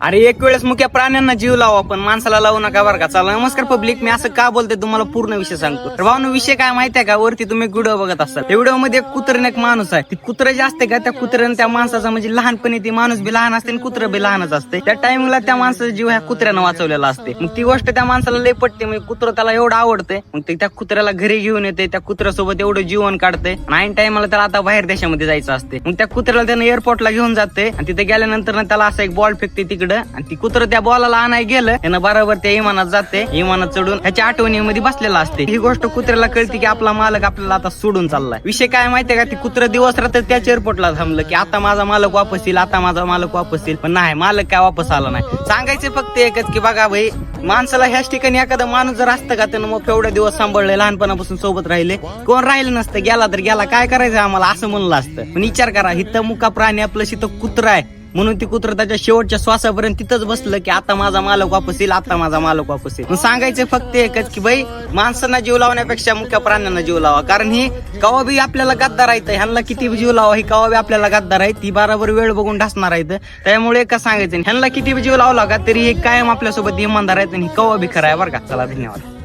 अरे एक वेळेस मुख्य प्राण्यांना जीव लावा पण माणसाला लावू नका बरं का. चला नमस्कार पब्लिक, मी असं का बोलते तुम्हाला पूर्ण विषय सांगतो. तर भावनो विषय काय माहितीये का, वरती तुम्ही व्हिडिओ बघत असतात, त्या व्हिडिओ मध्ये एक कुत्र्याने एक माणूस आहे. ती कुत्र जे असते का, त्या कुत्र्याने त्या माणसाचा म्हणजे लहानपणी ती माणूस बी लहान असते आणि कुत्र बी लहानच असते. त्या टाइमला त्या माणसाचा जीव ह्या कुत्र्यानं वाचवलेला असते. मग ती गोष्ट त्या माणसाला लय पटते, म्हणजे कुत्र त्याला एवढं आवडते. मग ते त्या कुत्र्याला घरी घेऊन येते, त्या कुत्र्यासोबत एवढं जीवन काढते. आणि टाइमला त्याला आता बाहेर देशामध्ये जायचं असते. मग त्या कुत्र्याला त्यानं एअरपोर्टला घेऊन जाते आणि तिथे गेल्यानंतर त्याला असं एक बॉल फेकते तिकडं, आणि ती कुत्र त्या बॉलाला आणाय गेलं, त्यानं बरोबर त्या विमानात जाते. विमानात चढून ह्याच्या आठवणीमध्ये बसलेला असते. ही गोष्ट कुत्र्याला कळते की आपला मालक आपल्याला आता सोडून चाललाय. विषय काय माहितीये का, ती कुत्र दिवस रात्र त्याच एअरपोर्टला थांबलं की आता माझा मालक वापस येईल, आता माझा मालक वापस येईल. पण नाही, मालक काय वापस आला नाही. सांगायचं फक्त एकच की बघा भाई, माणसाला ह्याच ठिकाणी एखादा माणूस जर असतं का, त्यानं मग एवढे दिवस सांभाळले, लहानपणापासून सोबत राहिले, कोण राहिलं नसतं, गेला तर गेला, काय करायचं आम्हाला असं म्हणलं असतं. पण विचार करा, हिथं मुका प्राणी आपलं शिथं कुत्रा आहे, म्हणून ती कुत्र त्याच्या शेवटच्या श्वासापर्यंत तिथंच बसलं की आता माझा मालक वापस येईल, आता माझा मालक वापस येईल. मग सांगायचं फक्त एकच की भाई, माणसांना जीव लावण्यापेक्षा मुख्य प्राण्यांना जीव लावा. कारण ही कवा बी आपल्याला गद्दार आहेत, ह्यांना किती जीव लावा, ही कवा बी आपल्याला गद्दार आहेत, ती बरोबर वेळ बघून ढासणार आहेत. त्यामुळे का सांगायचं, ह्यांना किती जीव लावला का तरी हे कायम आपल्यासोबत इमानदार आहेत आणि कवा बी खरं आहे बरं का. चला धन्यवाद.